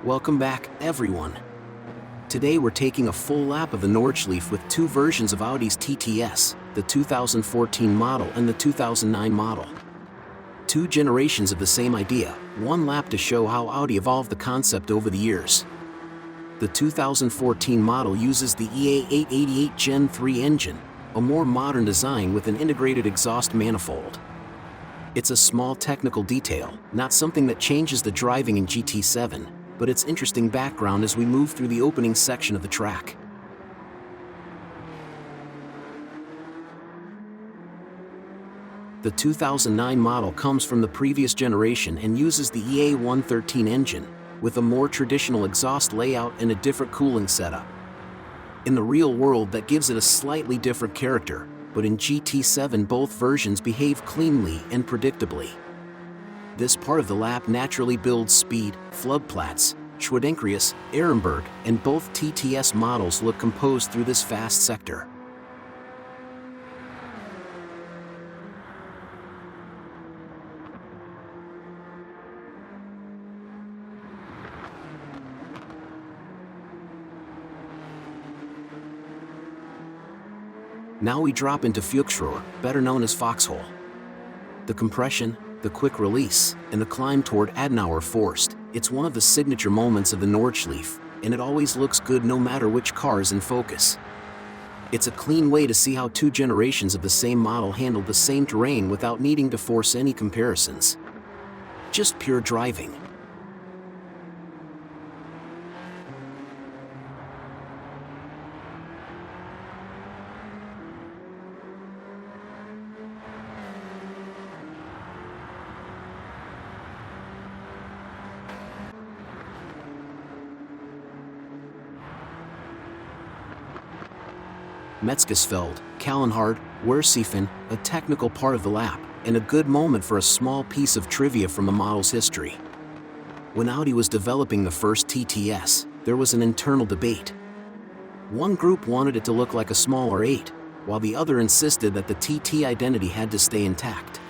Welcome back, everyone. Today we're taking a full lap of the Nordschleife with two versions of Audi's TTS, the 2014 model and the 2009 model. Two generations of the same idea, one lap to show how Audi evolved the concept over the years. The 2014 model uses the EA888 Gen 3 engine, a more modern design with an integrated exhaust manifold. It's a small technical detail, not something that changes the driving in GT7, but its interesting background as we move through the opening section of the track. The 2009 model comes from the previous generation and uses the EA113 engine, with a more traditional exhaust layout and a different cooling setup. In the real world, that gives it a slightly different character, but in GT7 both versions behave cleanly and predictably. This part of the lap naturally builds speed. Floodplatz, Schwedenkreuz, Ehrenberg, and both TTS models look composed through this fast sector. Now we drop into Fuchsrohr, better known as Foxhole. The compression, the quick release, and the climb toward Adenauer Forst, it's one of the signature moments of the Nordschleife, and it always looks good no matter which car is in focus. It's a clean way to see how two generations of the same model handled the same terrain without needing to force any comparisons. Just pure driving. Metzgesfeld, Kallenhardt, Wersiefen, a technical part of the lap, and a good moment for a small piece of trivia from the model's history. When Audi was developing the first TTS, there was an internal debate. One group wanted it to look like a smaller 8, while the other insisted that the TT identity had to stay intact.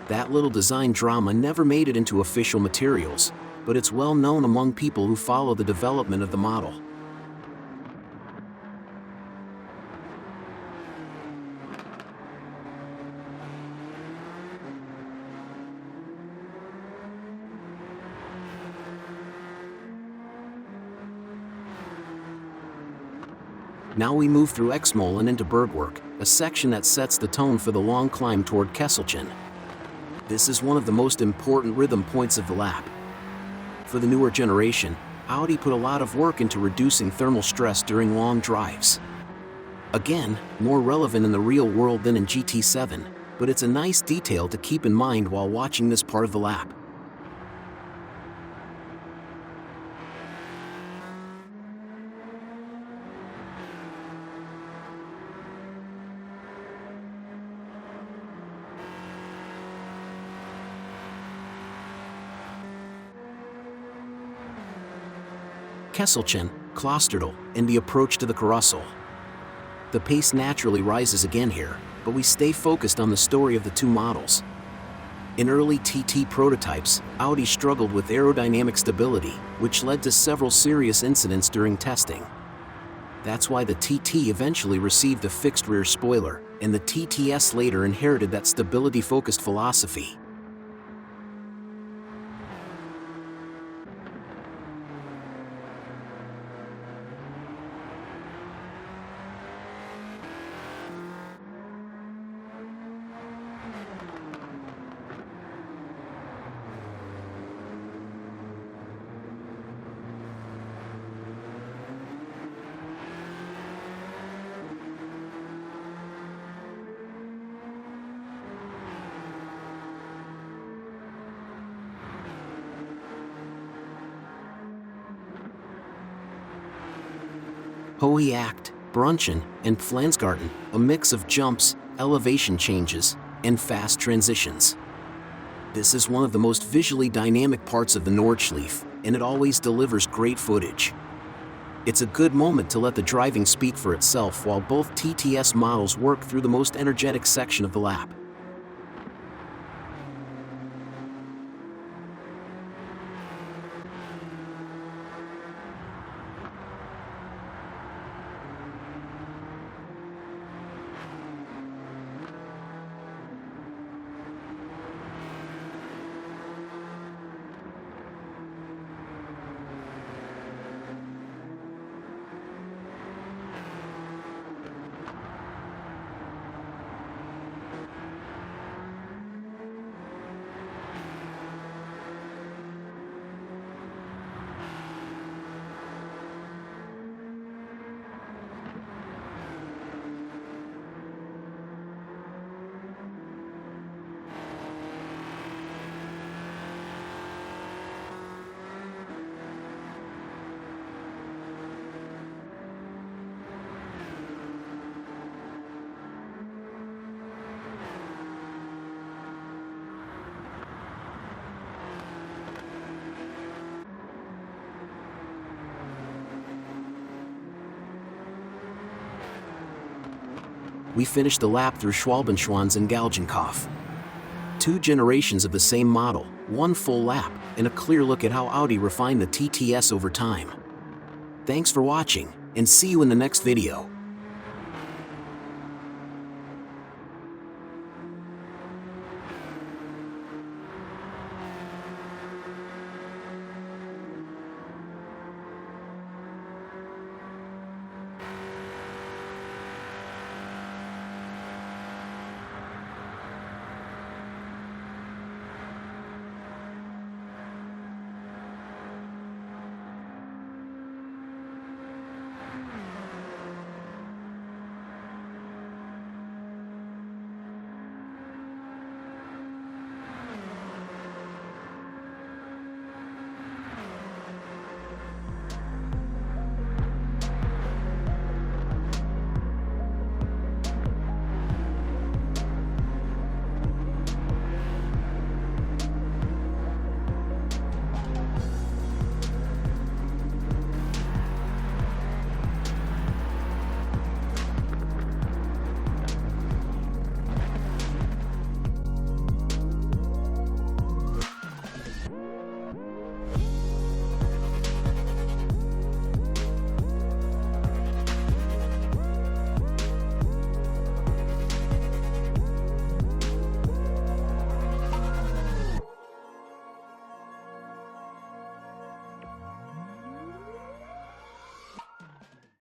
That little design drama never made it into official materials, but it's well known among people who follow the development of the model. Now we move through Exmoll and into Bergwerk, a section that sets the tone for the long climb toward Kesselchen. This is one of the most important rhythm points of the lap. For the newer generation, Audi put a lot of work into reducing thermal stress during long drives. Again, more relevant in the real world than in GT7, but it's a nice detail to keep in mind while watching this part of the lap. Kesselchen, Klosterdal, and the approach to the Karussell. The pace naturally rises again here, but we stay focused on the story of the two models. In early TT prototypes, Audi struggled with aerodynamic stability, which led to several serious incidents during testing. That's why the TT eventually received a fixed rear spoiler, and the TTS later inherited that stability-focused philosophy. Hohe Acht, Brunchen, and Flansgarten, a mix of jumps, elevation changes, and fast transitions. This is one of the most visually dynamic parts of the Nordschleife, and it always delivers great footage. It's a good moment to let the driving speak for itself while both TTS models work through the most energetic section of the lap. we finished the lap through Schwalbenschwanz and Galgenkopf. 2 generations of the same model, 1 full lap, and a clear look at how Audi refined the TTS over time. Thanks for watching, and see you in the next video.